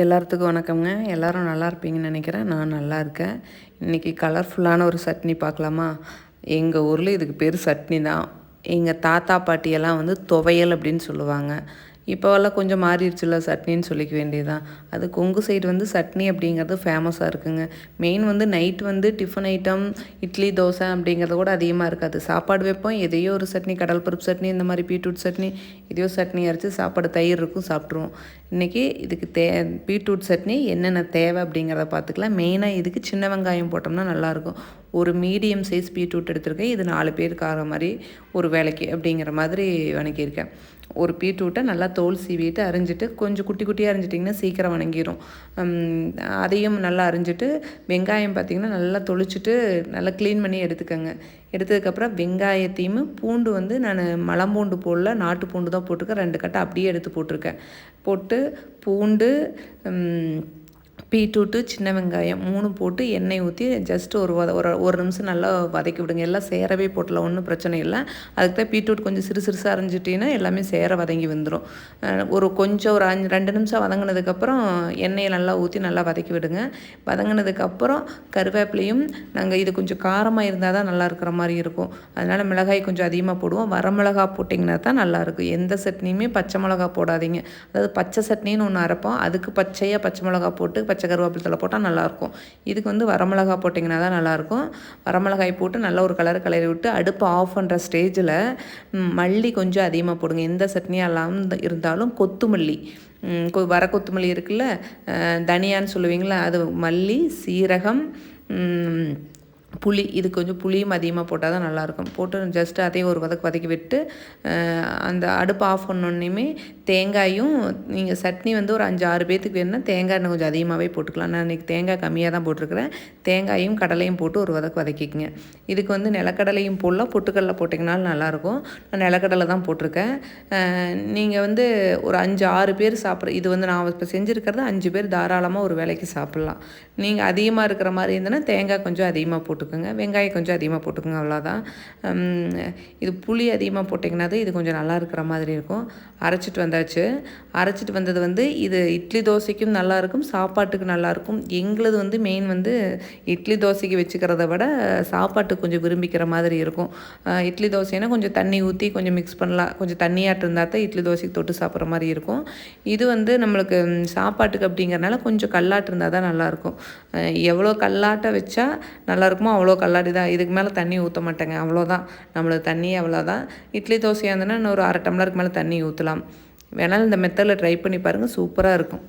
எல்லாத்துக்கும் வணக்கம்ங்க. எல்லோரும் நல்லா இருப்பீங்கன்னு நினைக்கிறேன். நான் நல்லா இருக்கேன். இன்றைக்கி கலர்ஃபுல்லான ஒரு சட்னி பார்க்கலாமா? எங்கள் ஊரில் இதுக்கு பேர் சட்னி தான். எங்கள் தாத்தா பாட்டியெல்லாம் வந்து துவையல் அப்படின்னு சொல்லுவாங்க. இப்போவெல்லாம் கொஞ்சம் மாறிடுச்சுல்ல, சட்னின்னு சொல்லிக்க வேண்டியதுதான். அது கொங்கு சைடு வந்து சட்னி அப்படிங்கிறது ஃபேமஸாக இருக்குங்க. மெயின் வந்து நைட் வந்து டிஃபன் ஐட்டம், இட்லி தோசை அப்படிங்கிறது கூட அதிகமாக இருக்காது. சாப்பாடு வைப்போம், எதையோ ஒரு சட்னி, கடல் பருப்பு சட்னி, இந்த மாதிரி பீட்ரூட் சட்னி, எதையோ சட்னி அரைச்சி சாப்பாடு தயிர் இருக்கும், சாப்பிட்ருவோம். இன்றைக்கி இதுக்கு பீட்ரூட் சட்னி என்னென்ன தேவை அப்படிங்கிறத பார்த்துக்கலாம். மெயினாக இதுக்கு சின்ன வெங்காயம் போட்டோம்னா நல்லாயிருக்கும். ஒரு மீடியம் சைஸ் பீட்ரூட் எடுத்திருக்கேன். இது 4 பேருக்கு ஆகிற மாதிரி ஒரு வேலைக்கு அப்படிங்கிற மாதிரி வணக்கியிருக்கேன். ஒரு பீட்ரூட்டை நல்லா தோல் சீவிட்டு அரிஞ்சிட்டு, கொஞ்சம் குட்டி குட்டியாக அரிஞ்சிட்டிங்கன்னா சீக்கிரம் வணங்கிடும். அதையும் நல்லா அரிஞ்சிட்டு, வெங்காயம் பார்த்திங்கன்னா நல்லா தொளிச்சிட்டு நல்லா க்ளீன் பண்ணி எடுத்துக்கோங்க. எடுத்ததுக்கப்புறம் வெங்காயத்தையும் பூண்டு வந்து நான் மலம்பூண்டு போடல, நாட்டு பூண்டு தான் போட்டிருக்கேன். 2 கட்டை அப்படியே எடுத்து போட்டிருக்கேன். போட்டு பூண்டு, பீட்ரூட்டு, சின்ன வெங்காயம் 3 போட்டு எண்ணெய் ஊற்றி ஜஸ்ட் ஒரு நிமிஷம் நல்லா வதக்கி விடுங்க. எல்லாம் சேரவே போட்டலாம், ஒன்றும் பிரச்சனை இல்லை. அதுக்கு தான் பீட்ரூட் கொஞ்சம் சிறுசாக அரைஞ்சிட்டிங்கன்னா எல்லாமே சேர வதங்கி வந்துடும். கொஞ்சம் ஒரு 2 நிமிஷம் வதங்கினதுக்கப்புறம் எண்ணெயை நல்லா ஊற்றி நல்லா வதக்கி விடுங்க. வதங்கினதுக்கப்புறம் கருவேப்பிலையும், நாங்கள் இது கொஞ்சம் காரமாக இருந்தால் தான் நல்லா இருக்கிற மாதிரி இருக்கும். அதனால் மிளகாய் கொஞ்சம் அதிகமாக போடுவோம். வரமிளகா போட்டிங்கன்னா தான் நல்லாயிருக்கும். எந்த சட்னியுமே பச்சை மிளகா போடாதீங்க. அதாவது பச்சை சட்னின்னு ஒன்று அரைப்போம், அதுக்கு பச்சையாக பச்சை மிளகா போட்டு பச்சை கருவேப்பிலை தழை போட்டால் நல்லாயிருக்கும். இதுக்கு வந்து வரமிளகா போட்டிங்கன்னா தான் நல்லாயிருக்கும். வரமிளகாய் போட்டு நல்லா ஒரு கலரி விட்டு அடுப்பு ஆஃப் பண்ணுற ஸ்டேஜில் மல்லி கொஞ்சம் அதிகமாக போடுங்க. எந்த சட்னியாக இருந்தாலும் கொத்தமல்லி, வர கொத்தமல்லி இருக்குல்ல, தனியான்னு சொல்லுவீங்களா, அது மல்லி, சீரகம், புளி, இது கொஞ்சம் புளியும் அதிகமாக போட்டால் தான் நல்லாயிருக்கும். போட்டு ஜஸ்ட்டு அதையும் ஒரு வதக்கி விட்டு, அந்த அடுப்பு ஆஃப் பண்ணோன்னையுமே தேங்காயும், நீங்கள் சட்னி வந்து ஒரு 5-6 பேத்துக்கு வேணும்னா தேங்காய் இன்னும் கொஞ்சம் அதிகமாகவே போட்டுக்கலாம். நான் இன்றைக்கி தேங்காய் கம்மியாக தான் போட்டிருக்கிறேன். தேங்காயும் கடலையும் போட்டு ஒரு வதக்கிக்கங்க. இதுக்கு வந்து நிலக்கடலையும் போடலாம், பொட்டுக்கடலை போட்டிங்கனாலும் நல்லாயிருக்கும். நான் நிலக்கடலை தான் போட்டிருக்கேன். நீங்கள் வந்து ஒரு 5-6 பேர் இது வந்து நான் இப்போ செஞ்சுருக்கிறது 5 பேர் தாராளமாக ஒரு வேலைக்கு சாப்பிட்லாம். நீங்கள் அதிகமாக இருக்கிற மாதிரி இருந்ததுன்னா தேங்காய் கொஞ்சம் அதிகமாக போட்டுக்கோங்க, வெங்காயம் கொஞ்சம் அதிகமாக போட்டுக்கோங்க, அவ்வளோதான். இது புளி அதிகமாக போட்டிங்கன்னா இது கொஞ்சம் நல்லா இருக்கிற மாதிரி இருக்கும். அரைச்சிட்டு வந்தது வந்து இது இட்லி தோசைக்கும் நல்லாயிருக்கும், சாப்பாட்டுக்கு நல்லாயிருக்கும். எங்களுது வந்து மெயின் வந்து இட்லி தோசைக்கு வச்சுக்கிறத விட சாப்பாட்டுக்கு கொஞ்சம் விரும்பிக்கிற மாதிரி இருக்கும். இட்லி தோசைனா கொஞ்சம் தண்ணி ஊற்றி கொஞ்சம் மிக்ஸ் பண்ணலாம், கொஞ்சம் தண்ணியாட்டு இருந்தால் தான் இட்லி தோசைக்கு தொட்டு சாப்பிட்ற மாதிரி இருக்கும். இது வந்து நம்மளுக்கு சாப்பாட்டுக்கு அப்படிங்கிறனால கொஞ்சம் கல்லாட்டு இருந்தால் தான் நல்லாயிருக்கும். எவ்வளோ கல்லாட்டை வச்சா நல்லாயிருக்குமோ அவ்வளோ கல்லாடி தான். இதுக்கு மேலே தண்ணி ஊற்ற மாட்டேங்க, அவ்வளோதான். நம்மளுக்கு தண்ணி அவ்வளோதான். இட்லி தோசையாக இருந்ததுன்னா இன்னும் ஒரு 1/2 டம்ளருக்கு மேலே தண்ணி ஊற்றலாம். வேணாலும் இந்த மெத்தடில் ட்ரை பண்ணி பாருங்கள், சூப்பராக இருக்கும்.